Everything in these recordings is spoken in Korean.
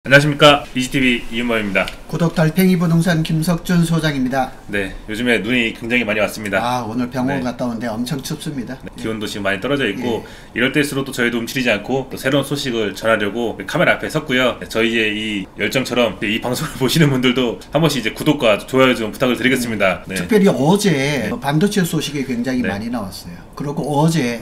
안녕하십니까, 이지TV 이윤범입니다. 구독 달팽이 부동산 김석준 소장입니다. 네, 요즘에 눈이 굉장히 많이 왔습니다. 아, 오늘 병원 갔다 오는데 엄청 춥습니다. 기온도 지금 많이 떨어져 있고 이럴 때일수록 또 저희도 움츠리지 않고 또 새로운 소식을 전하려고 카메라 앞에 섰고요. 저희의 이 열정처럼 이 방송을 보시는 분들도 한 번씩 이제 구독과 좋아요 좀 부탁을 드리겠습니다. 네. 특별히 어제 반도체 소식이 굉장히 많이 나왔어요. 그리고 어제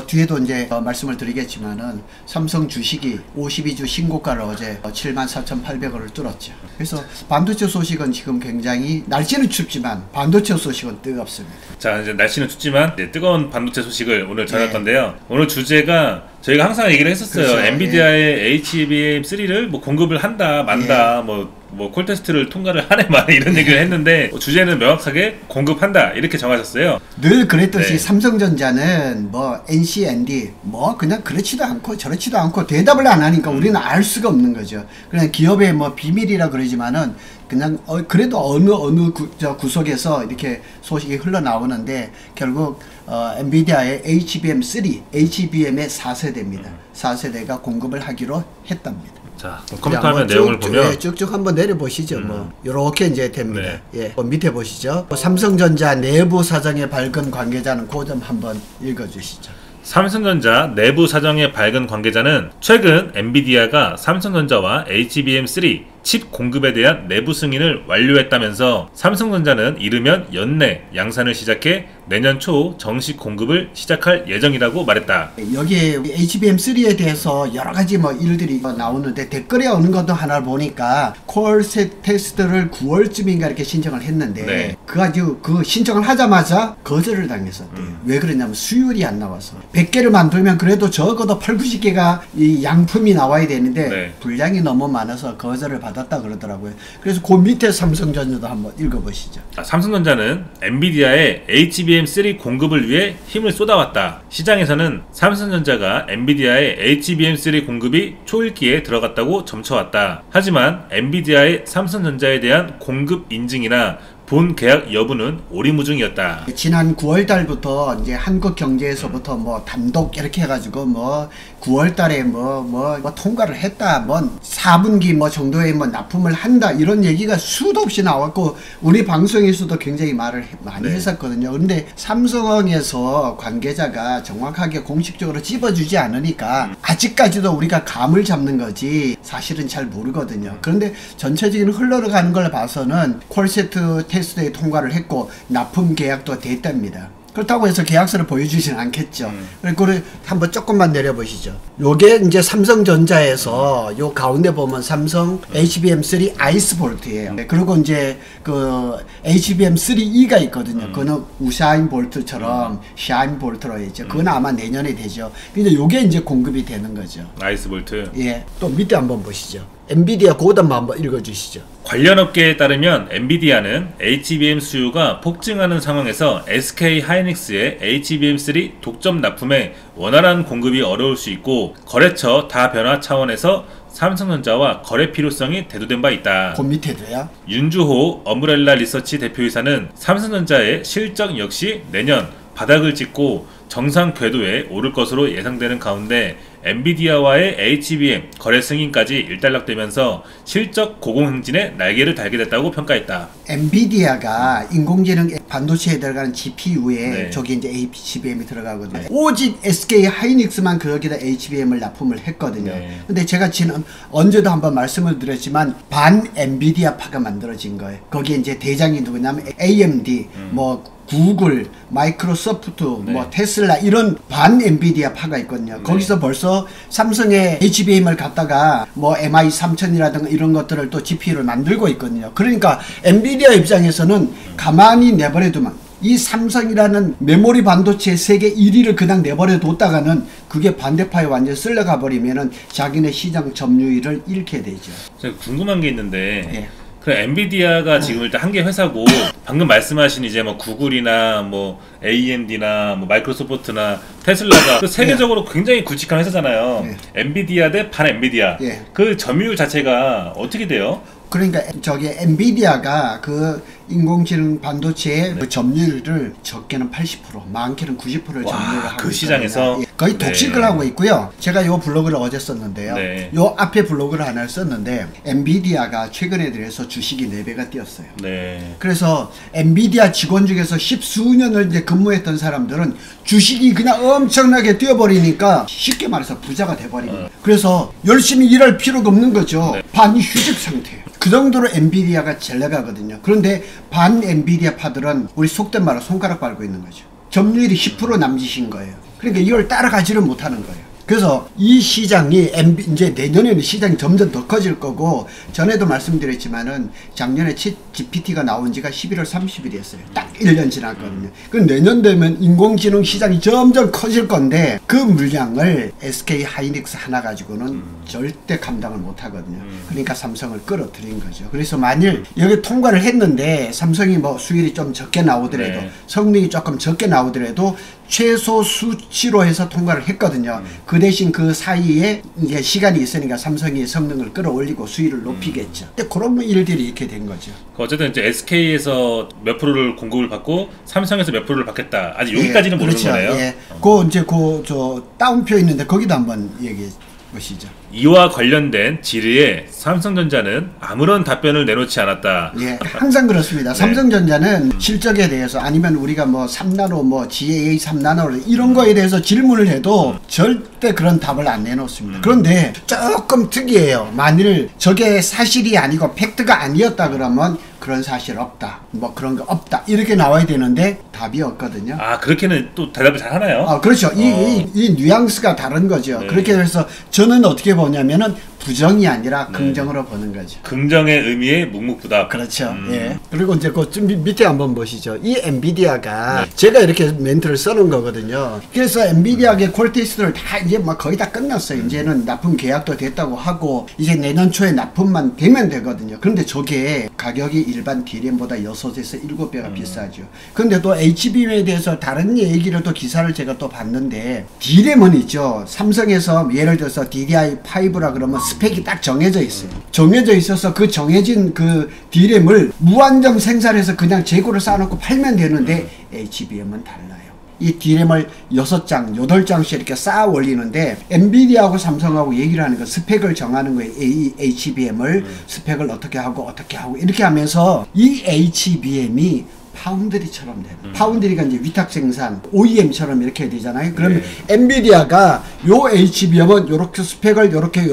뒤에도 이제 말씀을 드리겠지만은 삼성 주식이 52주 신고가를 어제 74,800원을 뚫었죠. 그래서 반도체 소식은 지금 굉장히 날씨는 춥지만 반도체 소식은 뜨겁습니다. 자, 이제 날씨는 춥지만 이제 뜨거운 반도체 소식을 오늘 전할 건데요. 오늘 주제가 저희가 항상 얘기를 했었어요. 그렇죠. 엔비디아의 HBM3를 뭐 공급을 한다 만다 뭐 콜테스트를 통과를 하네 마네 이런 얘기를 했는데 주제는 명확하게 공급한다 이렇게 정하셨어요. 늘 그랬듯이 삼성전자는 뭐 NC, ND 뭐 그냥 그렇지도 않고 저렇지도 않고 대답을 안 하니까 우리는 알 수가 없는 거죠. 그냥 기업의 뭐 비밀이라 그러지만은 그냥 그래도 어느 구석에서 이렇게 소식이 흘러나오는데 결국 엔비디아의 HBM3, HBM의 4세대입니다. 4세대가 공급을 하기로 했답니다. 자, 컴퓨터화면 내용을 보면 쭉쭉 한번 내려보시죠. 뭐 요렇게 이제 됩니다. 밑에 보시죠. 삼성전자 내부 사정에 밝은 관계자는 그 점 한번 읽어주시죠. 삼성전자 내부 사정에 밝은 관계자는 최근 엔비디아가 삼성전자와 HBM3 칩 공급에 대한 내부 승인을 완료했다면서 삼성전자는 이르면 연내 양산을 시작해 내년 초 정식 공급을 시작할 예정이라고 말했다. 여기에 HBM3에 대해서 여러가지 뭐 일들이 나오는데 댓글에 오는 것도 하나 보니까 콜셋 테스트를 9월쯤인가 이렇게 신청을 했는데 그 신청을 하자마자 거절을 당했었대요. 왜 그러냐면 수율이 안 나와서 100개를 만들면 그래도 적어도 8, 90개가 이 양품이 나와야 되는데 분량이 너무 많아서 거절을 받았다 그러더라고요. 그래서 그 밑에 삼성전자도 한번 읽어보시죠. 삼성전자는 엔비디아의 HBM3 공급을 위해 힘을 쏟아왔다. 시장에서는 삼성전자가 엔비디아의 HBM3 공급이 초읽기에 들어갔다고 점쳐왔다. 하지만 엔비디아의 삼성전자에 대한 공급 인증이나 본 계약 여부는 오리무중이었다. 지난 9월달부터 이제 한국경제에서부터 뭐 단독 이렇게 해가지고 뭐 9월달에 뭐 통과를 했다, 뭐 4분기 뭐 정도에 뭐 납품을 한다 이런 얘기가 수도 없이 나왔고 우리 방송에서도 굉장히 말을 많이 했었거든요. 그런데 삼성에서 관계자가 정확하게 공식적으로 찝어주지 않으니까 아직까지도 우리가 감을 잡는 거지 사실은 잘 모르거든요. 그런데 전체적인 흘러가는 걸 봐서는 콜세트 테스트에 통과를 했고 납품 계약도 됐답니다. 그렇다고 해서 계약서를 보여주지는 않겠죠. 그리고 한번 조금만 내려보시죠. 요게 이제 삼성전자에서 요 가운데 보면 삼성 HBM3 아이스볼트예요. 그리고 이제 그 HBM3E가 있거든요. 그거는 우샤인 볼트처럼 샤인 볼트로 했죠. 그건 아마 내년에 되죠. 근데 요게 이제 공급이 되는 거죠. 아이스볼트. 예. 또 밑에 한번 보시죠. 엔비디아 고담 한번 읽어주시죠. 관련 업계에 따르면 엔비디아는 HBM 수요가 폭증하는 상황에서 SK 하이닉스의 HBM3 독점 납품에 원활한 공급이 어려울 수 있고 거래처 다변화 차원에서 삼성전자와 거래 필요성이 대두된 바 있다. 그 밑에도요. 윤주호 어브렐라 리서치 대표이사는 삼성전자의 실적 역시 내년 바닥을 찍고 정상 궤도에 오를 것으로 예상되는 가운데 엔비디아와의 HBM 거래 승인까지 일단락되면서 실적 고공행진에 날개를 달게 됐다고 평가했다. 엔비디아가 인공지능 반도체에 들어가는 GPU에 저기 이제 HBM이 들어가거든요. 오직 SK 하이닉스만 거기다 HBM을 납품을 했거든요. 근데 제가 지금 언제도 한번 말씀을 드렸지만 반 엔비디아파가 만들어진 거예요. 거기에 이제 대장이 누구냐면 AMD, 뭐 구글, 마이크로소프트, 뭐 테슬라 이런 반 엔비디아 파가 있거든요. 거기서 벌써 삼성의 HBM을 갖다가 뭐 MI3000이라든가 이런 것들을 또 GPU를 만들고 있거든요. 그러니까 엔비디아 입장에서는 가만히 내버려두면 이 삼성이라는 메모리 반도체 세계 1위를 그냥 내버려 뒀다가는 그게 반대파에 완전 쓸려가 버리면은 자기네 시장 점유율을 잃게 되죠. 제가 궁금한 게 있는데 그럼 엔비디아가 지금 일단 한 개 회사고 방금 말씀하신 이제 뭐 구글이나 뭐 AMD나 뭐 마이크로소프트나 테슬라가 세계적으로 굉장히 굵직한 회사잖아요. 엔비디아 대 반 엔비디아. 그 점유율 자체가 어떻게 돼요? 그러니까 저기 엔비디아가 그 인공지능 반도체의 그 점유율을 적게는 80%, 많게는 90%를 점유를 하고 그 시장에서 거의 네. 독식을 하고 있고요. 제가 요 블로그를 어제 썼는데요. 네. 요 앞에 블로그를 하나를 썼는데 엔비디아가 최근에 들어서 주식이 4배가 뛰었어요. 네. 그래서 엔비디아 직원 중에서 10수년을 이제 근무했던 사람들은 주식이 그냥 엄청나게 뛰어버리니까 쉽게 말해서 부자가 돼버립니다. 그래서 열심히 일할 필요가 없는 거죠. 네. 반휴직 상태예요. 그 정도로 엔비디아가 잘 나가거든요. 그런데 반 엔비디아 파들은 우리 속된 말로 손가락 빨고 있는 거죠. 점유율이 10% 남짓인 거예요. 그러니까 이걸 따라가지를 못하는 거예요. 그래서 이 시장이 이제 내년에는 시장이 점점 더 커질 거고, 전에도 말씀드렸지만은 작년에 GPT가 나온 지가 11월 30일이었어요. 딱 1년 지났거든요. 그럼 내년 되면 인공지능 시장이 점점 커질 건데 그 물량을 SK 하이닉스 하나 가지고는 절대 감당을 못 하거든요. 그러니까 삼성을 끌어들인 거죠. 그래서 만일 여기 통과를 했는데 삼성이 뭐 수율이 좀 적게 나오더라도 네. 성능이 조금 적게 나오더라도 최소 수치로 해서 통과를 했거든요. 그 대신 그 사이에 이제 시간이 있으니까 삼성이 성능을 끌어올리고 수위를 높이겠죠. 근데 그런 일들이 이렇게 된 거죠. 어쨌든 이제 SK에서 몇 프로를 공급을 받고 삼성에서 몇 프로를 받겠다. 아직 여기까지는 모르는 그렇죠. 거네요. 예. 그 이제 그 저 다운표 있는데 거기도 한번 얘기해 보시죠. 이와 관련된 질의에 삼성전자는 아무런 답변을 내놓지 않았다. 예, 항상 그렇습니다. 삼성전자는 실적에 대해서 아니면 우리가 뭐 3나노, 뭐 GAA 3나노 이런 거에 대해서 질문을 해도 절대 그런 답을 안 내놓습니다. 그런데 조금 특이해요. 만일 저게 사실이 아니고 팩트가 아니었다 그러면 그런 사실 없다, 뭐 그런 거 없다 이렇게 나와야 되는데 답이 없거든요. 아, 그렇게는 또 대답을 잘 하나요? 아, 그렇죠. 이 뉘앙스가 다른 거죠. 네. 그렇게 해서 저는 어떻게 보냐면은 부정이 아니라 긍정으로 보는 거죠. 긍정의 의미의 묵묵부답. 그렇죠. 예. 그리고 이제 그 좀 밑에 한번 보시죠. 이 엔비디아가 네. 제가 이렇게 멘트를 써놓은 거거든요. 그래서 엔비디아의 퀄테스트를 다 이제 막 거의 다 끝났어요. 이제는 납품 계약도 됐다고 하고 이제 내년 초에 납품만 되면 되거든요. 그런데 저게 가격이 일반 D램보다 6에서 7배가 비싸죠. 그런데 또 HBM에 대해서 다른 얘기를 또 기사를 제가 또 봤는데 D램은 있죠. 삼성에서 예를 들어서 DDI5라 그러면 스펙이 딱 정해져 있어요. 정해져 있어서 그 정해진 그 D램을 무한정 생산해서 그냥 재고를 쌓아놓고 팔면 되는데 HBM은 달라요. 이 D램을 6장, 8장씩 이렇게 쌓아 올리는데 엔비디아하고 삼성하고 얘기를 하는 거 스펙을 정하는 거예요. 이 HBM을 스펙을 어떻게 하고 이렇게 하면서 이 HBM이 파운드리처럼 되는 파운드리가 이제 위탁 생산 OEM처럼 이렇게 되잖아요. 그러면 엔비디아가 요 HBM은 요렇게 스펙을 요렇게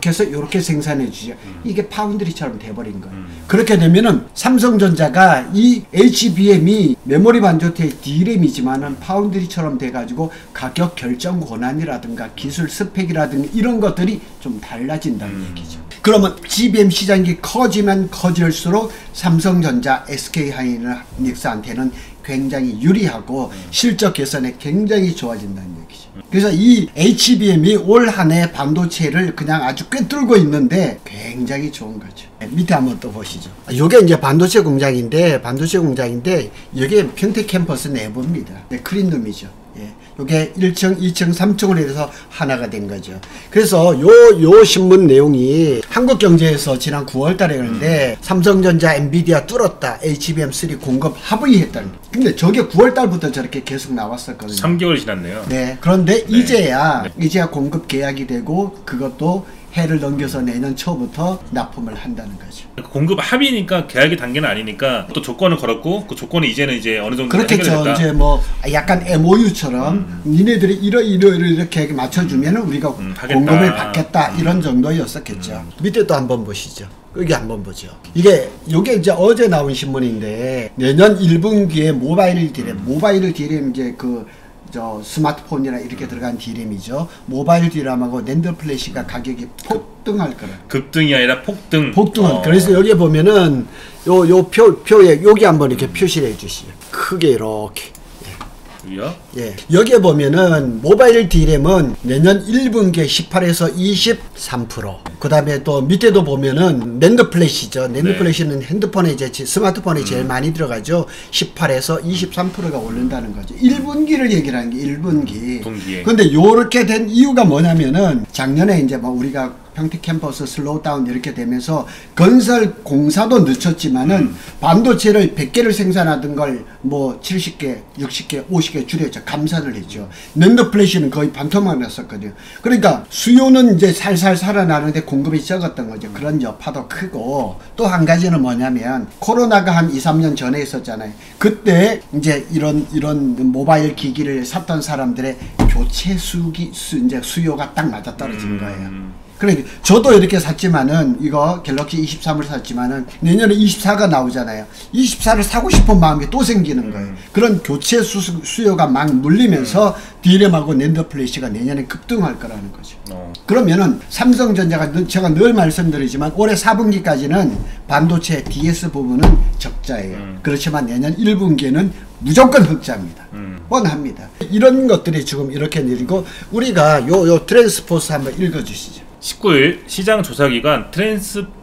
해서 요렇게 생산해 주죠. 이게 파운드리처럼 돼버린 거예요. 그렇게 되면은 삼성전자가 이 HBM이 메모리 반도체 D램이지만은 파운드리처럼 돼가지고 가격 결정 권한이라든가 기술 스펙이라든가 이런 것들이 좀 달라진다는 얘기죠. 그러면 GBM 시장이 커지면 커질수록 삼성전자, SK하이닉스한테는 굉장히 유리하고 실적 개선에 굉장히 좋아진다는 얘기죠. 그래서 이 HBM이 올 한 해 반도체를 그냥 아주 꿰뚫고 있는데 굉장히 좋은 거죠. 밑에 한번 또 보시죠. 이게 이제 반도체 공장인데 이게 평택 캠퍼스 내부입니다. 클린룸이죠. 예. 요게 1층, 2층, 3층으로 해서 하나가 된 거죠. 그래서 요 신문 내용이 한국경제에서 지난 9월 달에 그런데 삼성전자, 엔비디아 뚫었다. HBM3 공급 합의했다는. 근데 저게 9월 달부터 저렇게 계속 나왔었거든요. 3개월 지났네요. 네. 그런데 이제야 공급 계약이 되고 그것도 해를 넘겨서 내년 초부터 납품을 한다는 거죠. 공급 합의니까 계약이 단계는 아니니까 또 조건을 걸었고 그 조건이 이제는 이제 어느 정도 그렇겠죠. 해결됐다. 이제 뭐 약간 MOU처럼 니네들이 이렇게 맞춰주면 우리가 하겠다. 공급을 받겠다 이런 정도였었겠죠. 밑에 또 한번 보시죠. 여기 한번 보죠. 요게 이제 어제 나온 신문인데 내년 1분기에 모바일 디램 이제 스마트폰이나 이렇게 들어간 D램이죠. 모바일 D램하고 낸드 플래시가 가격이 폭등할 거라. 급등이 아니라 폭등. 그래서 여기 보면은 요 표에 여기 한번 이렇게 표시를 해주시죠. 크게 이렇게. 여기요? 예. 여기에 보면은 모바일 D램은 내년 1분기에 18에서 23%. 그 다음에 또 밑에도 보면은 낸드 플래시죠. 낸드 플래시는 핸드폰에 스마트폰에 제일 많이 들어가죠. 18에서 23%가 오른다는 거죠. 1분기를 얘기하는 게 1분기. 분기에. 근데 요렇게 된 이유가 뭐냐면은 작년에 이제 뭐 우리가 평택 캠퍼스 슬로우 다운 이렇게 되면서 건설 공사도 늦췄지만은 반도체를 100개를 생산하던 걸 뭐 70개, 60개, 50개 줄였죠. 감산을 했죠. 낸드 플래시는 거의 반토막 났었거든요. 그러니까 수요는 이제 살살 살아나는데 공급이 적었던 거죠. 그런 여파도 크고 또 한 가지는 뭐냐면 코로나가 한 2, 3년 전에 있었잖아요. 그때 이제 이런 모바일 기기를 샀던 사람들의 교체 이제 수요가 딱 맞아 떨어진 거예요. 그러니까 저도 이렇게 샀지만은 이거 갤럭시 23을 샀지만은 내년에 24가 나오잖아요. 24를 사고 싶은 마음이 또 생기는 거예요. 그런 교체 수요가 막 물리면서 D램하고 낸드 플래시가 내년에 급등할 거라는 거죠. 그러면은 삼성전자가 제가 늘 말씀드리지만 올해 4분기까지는 반도체 DS 부분은 적자예요. 그렇지만 내년 1분기에는 무조건 흑자입니다. 뻔합니다. 이런 것들이 지금 이렇게 내리고 우리가 요 트랜스포스 한번 읽어주시죠. 19일 시장 조사기관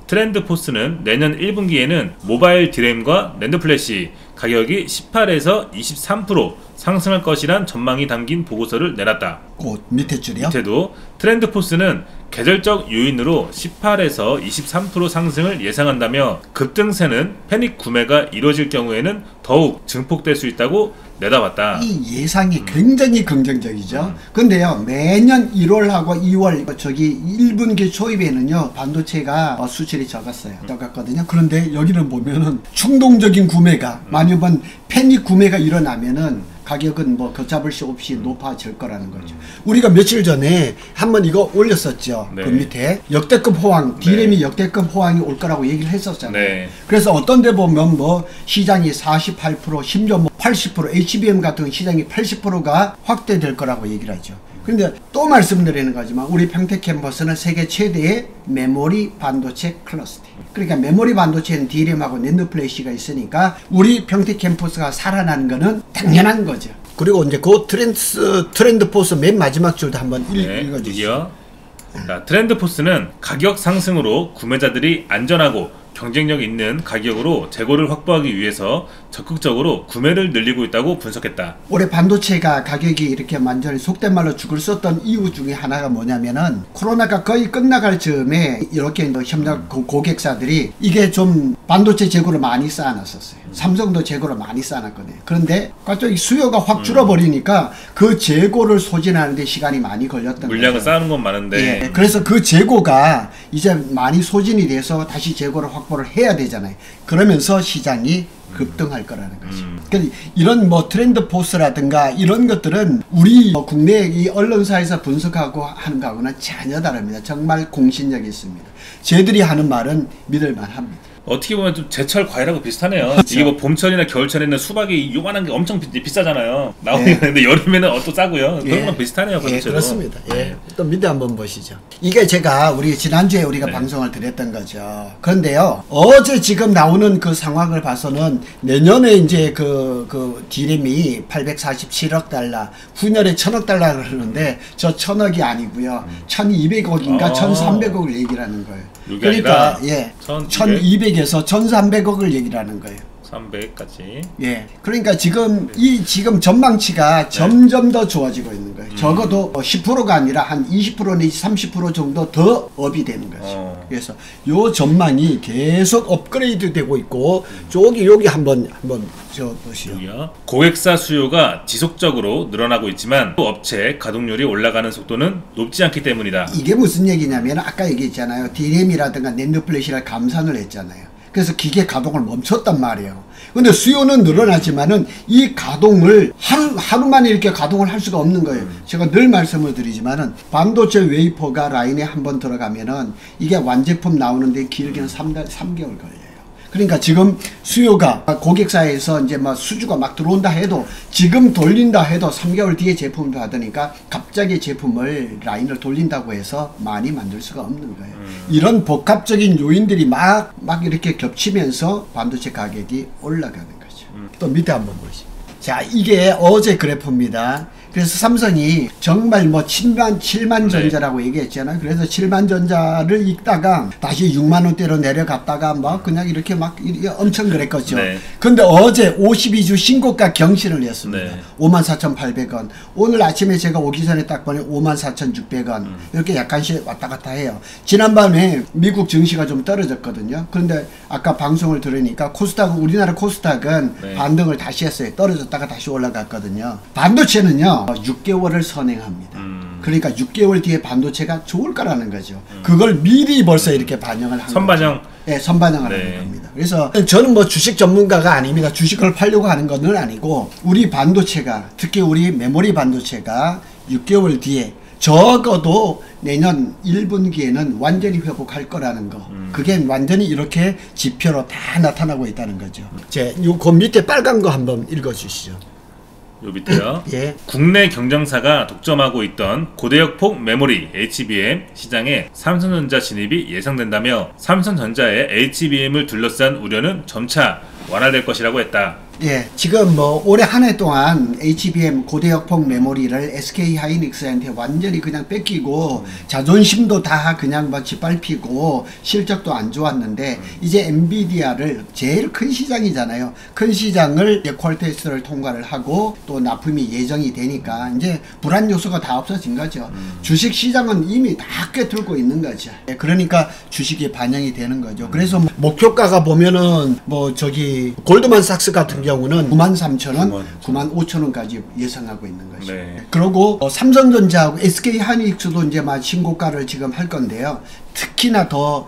트렌드포스는 내년 1분기에는 모바일 D램과 낸드 플래시 가격이 18에서 23% 상승할 것이란 전망이 담긴 보고서를 내놨다. 그 밑에 줄이요? 밑에도 트렌드포스는 계절적 요인으로 18에서 23% 상승을 예상한다며 급등세는 패닉 구매가 이루어질 경우에는 더욱 증폭될 수 있다고 내다봤다. 이 예상이 굉장히 긍정적이죠. 근데요, 매년 1월하고 2월 저기 1분기 초입에는요 반도체가 수출이 적었거든요. 그런데 여기는 보면은 충동적인 구매가 만약에 패닉 구매가 일어나면은 가격은 뭐 걷잡을 수 없이 높아질 거라는 거죠. 우리가 며칠 전에 한번 이거 올렸었죠. 네. 그 밑에 역대급 호황, D램이 역대급 호황이 올 거라고 얘기를 했었잖아요. 네. 그래서 어떤 데 보면 뭐 시장이 48%, 심지어 뭐 80%, HBM 같은 시장이 80%가 확대될 거라고 얘기를 하죠. 근데 또 말씀드리는 거지만 우리 평택 캠퍼스는 세계 최대의 메모리 반도체 클러스터. 그러니까 메모리 반도체는 D램하고 낸드 플래시가 있으니까 우리 평택 캠퍼스가 살아나는 거는 당연한 거죠. 그리고 이제 그 트렌드 포스 맨 마지막 줄도 한번 읽어주시죠. 트렌드포스는 가격 상승으로 구매자들이 안전하고 경쟁력 있는 가격으로 재고를 확보하기 위해서 적극적으로 구매를 늘리고 있다고 분석했다. 올해 반도체가 가격이 이렇게 완전히 속된 말로 죽을 썼던 이유 중에 하나가 뭐냐면은 코로나가 거의 끝나갈 즈음에 이렇게 협력 고객사들이 이게 좀 반도체 재고를 많이 쌓아놨었어요. 삼성도 재고를 많이 쌓아놨거든요. 그런데 갑자기 수요가 확 줄어버리니까 그 재고를 소진하는데 시간이 많이 걸렸던 거예요. 물량을 쌓는 건 많은데 그래서 그 재고가 이제 많이 소진이 돼서 다시 재고를 확보를 해야 되잖아요. 그러면서 시장이 급등할 거라는 거죠. 그러니까 이런 뭐 트렌드 포스라든가 이런 것들은 우리 국내 이 언론사에서 분석하고 하는 거하고는 전혀 다릅니다. 정말 공신력이 있습니다. 쟤들이 하는 말은 믿을만 합니다. 어떻게 보면 좀 제철 과일하고 비슷하네요. 그렇죠. 이게 뭐 봄철이나 겨울철에는 수박이 요만한 게 엄청 비싸잖아요. 나오긴 예. 하는데 여름에는 또 싸고요. 예. 그런 건 비슷하네요. 예, 그렇습니다. 예. 또 밑에 한번 보시죠. 이게 제가 우리 지난주에 우리가 방송을 드렸던 거죠. 그런데요, 어제 지금 나오는 그 상황을 봐서는 내년에 이제 그 D램이 847억 달러, 후년에 1000억 달러를 하는데 저 1000억이 아니고요. 1200억인가 1300억을 얘기를 하는 거예요. 그러니까 예, 1200에서 1300억을 얘기를 하는 거예요. 300까지. 예. 그러니까 지금 지금 전망치가 점점 더 좋아지고 있는 거예요. 적어도 10%가 아니라 한 20% 내지 30% 정도 더 업이 되는 거죠. 그래서 요 전망이 계속 업그레이드 되고 있고 여기 한번 저 보시죠. 고객사 수요가 지속적으로 늘어나고 있지만 또 업체 가동률이 올라가는 속도는 높지 않기 때문이다. 이게 무슨 얘기냐면 아까 얘기했잖아요. D램이라든가 낸드 플래시를 감산을 했잖아요. 그래서 기계 가동을 멈췄단 말이에요. 근데 수요는 늘어나지만은 이 가동을 하루만에 이렇게 가동을 할 수가 없는 거예요. 제가 늘 말씀을 드리지만은 반도체 웨이퍼가 라인에 한번 들어가면은 이게 완제품 나오는데 길게는 3개월 걸려요. 그러니까 지금 수요가 고객사에서 이제 막 수주가 막 들어온다 해도 지금 돌린다 해도 3개월 뒤에 제품을 받으니까 갑자기 제품을 라인을 돌린다고 해서 많이 만들 수가 없는 거예요. 이런 복합적인 요인들이 막 이렇게 겹치면서 반도체 가격이 올라가는 거죠. 또 밑에 한번 보시죠. 자, 이게 어제 그래프입니다. 그래서 삼성이 정말 뭐 7만 전자라고 얘기했잖아요. 그래서 7만 전자를 읽다가 다시 6만 원대로 내려갔다가 막 그냥 이렇게 막 엄청 그랬겠죠. 근데 어제 52주 신고가 경신을 했습니다. 54,800원. 오늘 아침에 제가 오기 전에 딱 보니 54,600원. 이렇게 약간씩 왔다 갔다 해요. 지난밤에 미국 증시가 좀 떨어졌거든요. 그런데 아까 방송을 들으니까 우리나라 코스닥은 반등을 다시 했어요. 떨어졌다가 다시 올라갔거든요. 반도체는요 6개월을 선행합니다. 그러니까 6개월 뒤에 반도체가 좋을 거라는 거죠. 그걸 미리 벌써 이렇게 반영을 한 선반영. 거죠. 네, 선반영을 하는 겁니다. 그래서 저는 뭐 주식 전문가가 아닙니다. 주식을 팔려고 하는 건 아니고 우리 반도체가 특히 우리 메모리 반도체가 6개월 뒤에 적어도 내년 1분기에는 완전히 회복할 거라는 거. 그게 완전히 이렇게 지표로 다 나타나고 있다는 거죠. 그 밑에 빨간 거 한번 읽어주시죠. 요 밑에요. 예. 국내 경쟁사가 독점하고 있던 고대역폭 메모리 HBM 시장에 삼성전자 진입이 예상된다며 삼성전자의 HBM을 둘러싼 우려는 점차 완화될 것이라고 했다. 예, 지금 뭐 올해 한 해 동안 HBM 고대역폭 메모리를 SK 하이닉스한테 완전히 그냥 뺏기고 자존심도 다 그냥 막 짓밟히고 실적도 안 좋았는데 이제 엔비디아를 제일 큰 시장이잖아요. 큰 시장을 이제 퀄테스트를 통과를 하고 또 납품이 예정이 되니까 이제 불안 요소가 다 없어진 거죠. 주식 시장은 이미 다 꿰뚫고 있는 거죠. 예, 그러니까 주식이 반영이 되는 거죠. 그래서 목표가가 보면은 뭐 저기 골드만삭스 같은 경우는 93,000원, 95,000원까지 예상하고 있는 거죠. 그리고 삼성전자하고 SK 하이닉스도 이제 막 신고가를 지금 할 건데요. 특히나 더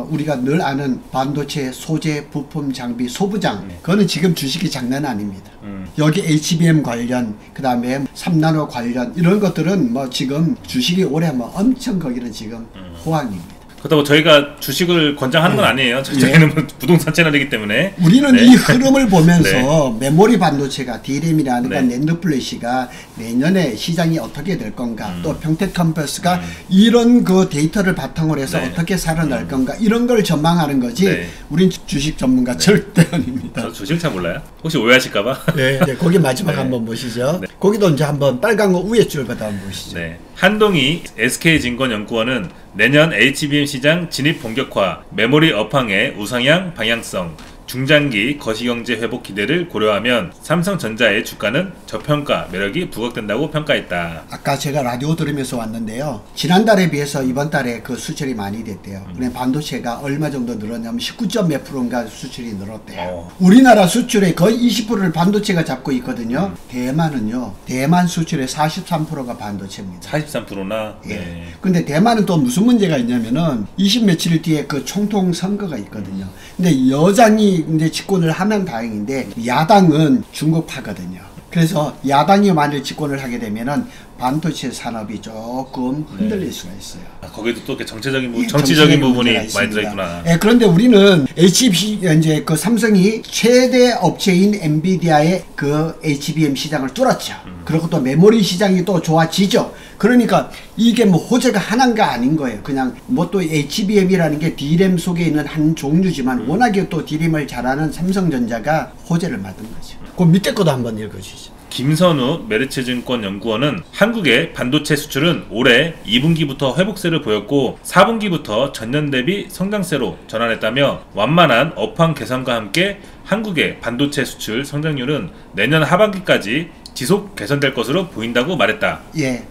우리가 늘 아는 반도체 소재 부품 장비 소부장 그거는 지금 주식이 장난 아닙니다. 여기 HBM 관련 그 다음에 3나노 관련 이런 것들은 뭐 지금 주식이 올해 뭐 엄청 거기는 지금 호황입니다. 그렇다고 저희가 주식을 권장하는 건 아니에요. 저희는 뭐 부동산 채널이기 때문에 우리는 이 흐름을 보면서 메모리 반도체가 D램이라든가 낸드 플래시가 내년에 시장이 어떻게 될 건가 또 평택 캠퍼스가 이런 그 데이터를 바탕으로 해서 어떻게 살아날 건가 이런 걸 전망하는 거지 우린 주식 전문가 절대 아닙니다. 저 주식 잘 몰라요. 혹시 오해하실까봐. 네, 거기 마지막 한번 보시죠. 거기도 이제 한번 빨간 거 위에 줄부터 한번 보시죠. 한동희 SK증권연구원은 내년 HBM 시장 진입 본격화, 메모리 업황의 우상향 방향성, 중장기 거시경제 회복 기대를 고려하면 삼성전자의 주가는 저평가 매력이 부각된다고 평가했다. 아까 제가 라디오 들으면서 왔는데요. 지난달에 비해서 이번 달에 그 수출이 많이 됐대요. 그냥 반도체가 얼마 정도 늘었냐면 19점 몇 프로인가 수출이 늘었대요. 우리나라 수출의 거의 20%를 반도체가 잡고 있거든요. 대만은요. 대만 수출의 43%가 반도체입니다. 43%나? 예. 근데 대만은 또 무슨 문제가 있냐면은 20 며칠 뒤에 그 총통 선거가 있거든요. 근데 여당이 이제 집권을 하면 다행인데 야당은 중국파거든요. 그래서 야당이 만일 집권을 하게 되면은 반도체 산업이 조금 흔들릴 수가 있어요. 거기도 또 정치적인 부분이 많이 들어있구나. 그런데 우리는 이제 그 삼성이 최대 업체인 엔비디아의 그 HBM 시장을 뚫었죠. 그리고 또 메모리 시장이 또 좋아지죠. 그러니까 이게 뭐 호재가 하나가 아닌 거예요. 그냥 뭐 또 HBM이라는 게 D램 속에 있는 한 종류지만 워낙에 또 D램을 잘하는 삼성전자가 호재를 받은 거죠. 그 밑에 것도 한번 읽어주시죠. 김선우 메르츠증권 연구원은 한국의 반도체 수출은 올해 2분기부터 회복세를 보였고 4분기부터 전년 대비 성장세로 전환했다며 완만한 업황 개선과 함께 한국의 반도체 수출 성장률은 내년 하반기까지 지속 개선될 것으로 보인다고 말했다. 예.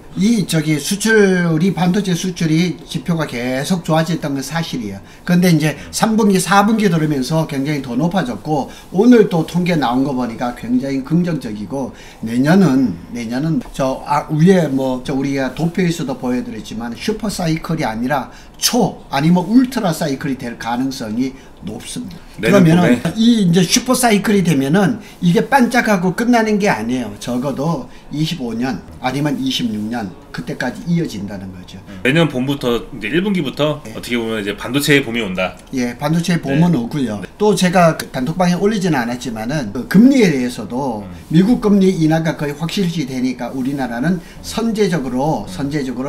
수출이 반도체 수출이 지표가 계속 좋아졌던 건 사실이에요. 그런데 이제 3분기, 4분기 들으면서 굉장히 더 높아졌고 오늘 또 통계 나온 거 보니까 굉장히 긍정적이고 내년은 위에 우리가 도표에서도 보여드렸지만 슈퍼 사이클이 아니라 아니면 울트라 사이클이 될 가능성이 높습니다. 그러면은 이제 슈퍼 사이클이 되면은 이게 반짝하고 끝나는 게 아니에요. 적어도 25년 아니면 26년 그때까지 이어진다는 거죠. 내년 봄부터 이제 1분기부터 네. 어떻게 보면 이제 반도체의 봄이 온다. 예, 반도체의 봄은 오고요. 또 제가 그 단톡방에 올리지는 않았지만은 그 금리에 대해서도 미국 금리 인하가 거의 확실시 되니까 우리나라는 선제적으로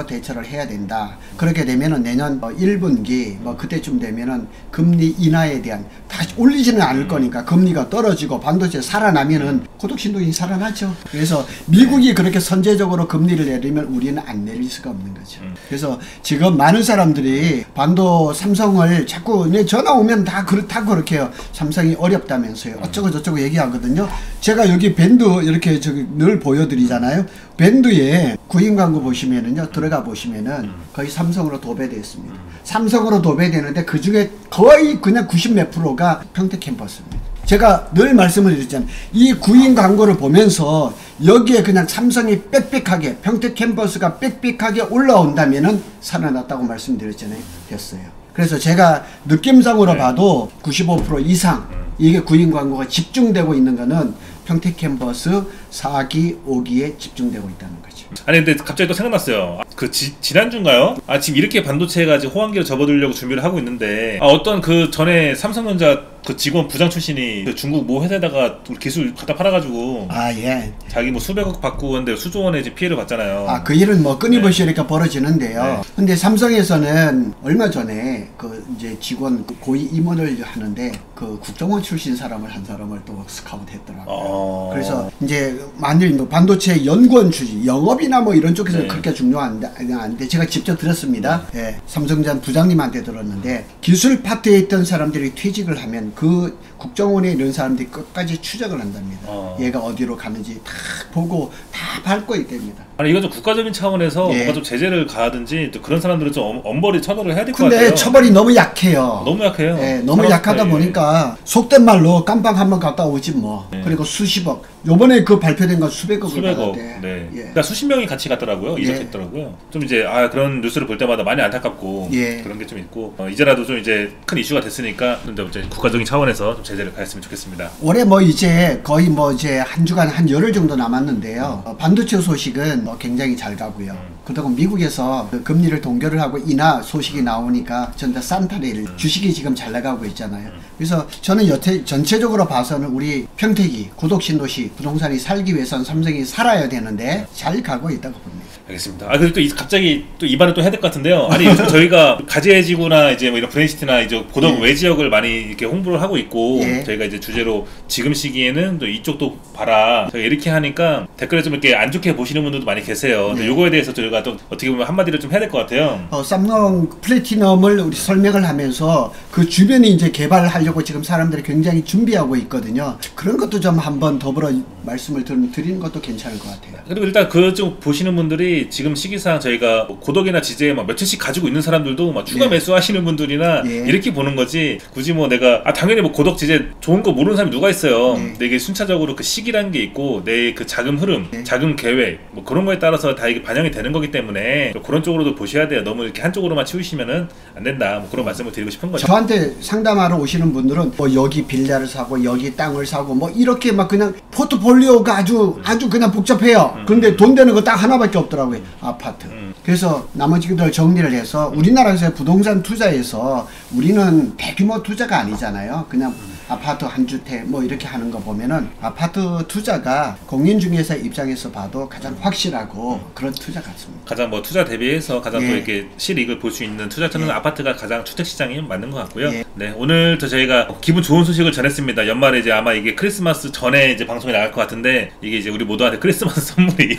대처를 해야 된다. 그렇게 되면은 내년 1분기 그때쯤 되면은 금리 인하에 대한 다시 올리지는 않을 거니까 금리가 떨어지고 반도체 살아나면은 고독신도인이 살아나죠. 그래서 미국이 그렇게 선제적으로 금리를 내리면 우리는 안 내릴 수가 없는 거죠. 그래서 지금 많은 사람들이 반도 삼성을 자꾸 전화 오면 다 그렇게 해요. 삼성이 어렵다면서요. 어쩌고 저쩌고 얘기하거든요. 제가 여기 밴드 이렇게 저기 늘 보여드리잖아요. 밴드에 구인 광고 보시면은요, 들어가 보시면은 거의 삼성으로 도배되어 있습니다. 삼성으로 도배되는데 그 중에 거의 그냥 90 몇 프로가 평택 캠퍼스입니다. 제가 늘 말씀을 드렸잖아요. 이 구인 광고를 보면서 여기에 그냥 삼성이 빽빽하게, 평택 캠퍼스가 빽빽하게 올라온다면은 살아났다고 말씀드렸잖아요. 됐어요. 그래서 제가 느낌상으로 봐도 95% 이상 이게 구인 광고가 집중되고 있는 거는 평택 캠퍼스 4기, 5기에 집중되고 있다는 거죠. 아니 근데 갑자기 또 생각났어요. 그 지난주인가요? 지금 이렇게 반도체가 지금 호황기로 접어들려고 준비를 하고 있는데 어떤 그 전에 삼성전자 그 직원 부장 출신이 그 중국 모 회사에다가 기술 갖다 팔아가지고 예. 자기 뭐 수백억 받고 근데 수조 원의 이제 피해를 봤잖아요. 그 일은 끊임없이 이렇게 벌어지는데요. 네. 근데 삼성에서는 얼마 전에 그 이제 직원 고위 임원을 하는데 그 국정원 출신 사람을 한 사람을 또 스카우트 했더라고요. 그래서 이제 만일 반도체 연구원 출신, 영업이나 뭐 이런 쪽에서 그렇게 중요한데 제가 직접 들었습니다. 삼성전 부장님한테 들었는데 기술 파트에 있던 사람들이 퇴직을 하면 그 국정원에 이런 사람들이 끝까지 추적을 한답니다. 얘가 어디로 가는지 다 보고 다 밟고 있답니다. 아니 이건 좀 국가적인 차원에서 뭔가 좀 제재를 가하든지 또 그런 사람들은 좀 엄벌이 처벌을 해야 될 것 같아요. 근데 처벌이 너무 약해요. 너무 약해요. 너무 약하다 보니까 속된 말로 깜빵 한번 갔다 오지 뭐. 그리고 수십억. 요번에 그 발표된 건 수백억을 받았대. 그러니까 수십 명이 같이 갔더라고요. 이적했더라고요. 좀 이제 그런 뉴스를 볼 때마다 많이 안타깝고 그런 게 좀 있고 이제라도 좀 이제 큰 이슈가 됐으니까 근데 이제 국가적인 차원에서 좀 제재를 가했으면 좋겠습니다. 올해 이제 거의 이제 한 주간 한 열흘 정도 남았는데요. 반도체 소식은 굉장히 잘 가고요. 그렇다고 미국에서 그 금리를 동결을 하고 인하 소식이 나오니까 전부 산타레일 주식이 지금 잘 나가고 있잖아요. 그래서 저는 전체적으로 봐서는 우리 평택이 구독신도시 부동산이 살기 위해서는 삼성이 살아야 되는데 잘 가고 있다고 봅니다. 알겠습니다. 그리고 또 갑자기 또 입안을 또 해야 될 것 같은데요. 아니 요즘 저희가 가재지구나 이제 뭐 이런 브레인시티나 이제 고덕 외 지역을 많이 이렇게 홍보를 하고 있고 저희가 이제 주제로 지금 시기에는 또 이쪽도 봐라 저희가 이렇게 하니까 댓글에 좀 이렇게 안 좋게 보시는 분들도 많이 계세요. 근데 요거에 대해서 저희가 좀 어떻게 보면 한마디로 좀 해야 될 것 같아요. 쌍용 플래티넘을 우리 설명을 하면서 그 주변에 이제 개발하려고 지금 사람들이 굉장히 준비하고 있거든요. 그런 것도 좀 한번 더불어 말씀을 드리는 것도 괜찮을 것 같아요. 그리고 일단 그쪽 보시는 분들이 지금 시기상 저희가 고덕이나 지제에 막 며칠씩 가지고 있는 사람들도 막 추가 매수하시는 분들이나 이렇게 보는 거지 굳이 뭐 내가 당연히 뭐 고덕 지제 좋은 거 모르는 사람이 누가 있어요. 근데 이게 순차적으로 그 시기라는 게 있고 내 그 자금 흐름, 자금 계획 뭐 그런 거에 따라서 다 이게 반영이 되는 거기 때문에 그런 쪽으로도 보셔야 돼요. 너무 이렇게 한쪽으로만 치우시면은 안 된다. 뭐 그런 말씀을 드리고 싶은 거죠. 저한테 상담하러 오시는 분들은 여기 빌라를 사고 여기 땅을 사고 뭐 이렇게 막 그냥 포트폴리오가 아주 그냥 복잡해요. 그런데 돈 되는 거 딱 하나밖에 없더라고요. 아파트. 그래서 나머지들 정리를 해서 우리나라에서 부동산 투자에서 우리는 대규모 투자가 아니잖아요. 그냥 아파트 한 주택 뭐 이렇게 하는 거 보면은 아파트 투자가 공인중개사 입장에서 봐도 가장 확실하고 그런 투자 같습니다. 가장 뭐 투자 대비해서 가장 또 이렇게 실이익을 볼 수 있는 투자처는 아파트가 가장 주택 시장이 맞는 것 같고요. 네, 오늘도 저희가 기분 좋은 소식을 전했습니다. 연말에 이제 아마 이게 크리스마스 전에 이제 방송이 나갈 것 같은데 이게 이제 우리 모두한테 크리스마스 선물이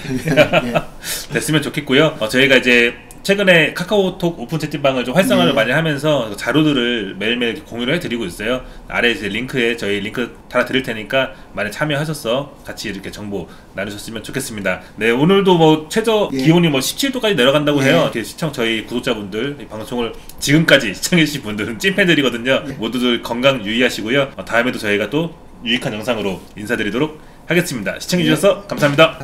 됐으면 좋겠고요. 저희가 이제 최근에 카카오톡 오픈 채팅방을 좀 활성화를 많이 하면서 자료들을 매일매일 공유를 해드리고 있어요. 아래 이제 링크에 저희 링크 달아드릴 테니까 많이 참여하셔서 같이 이렇게 정보 나누셨으면 좋겠습니다. 네, 오늘도 뭐 최저 기온이 뭐 17도까지 내려간다고 해요. 이렇게 저희 구독자분들 이 방송을 지금까지 시청해주신 분들은 찐팬들이거든요. 모두들 건강 유의하시고요. 다음에도 저희가 또 유익한 영상으로 인사드리도록 하겠습니다. 시청해주셔서 감사합니다.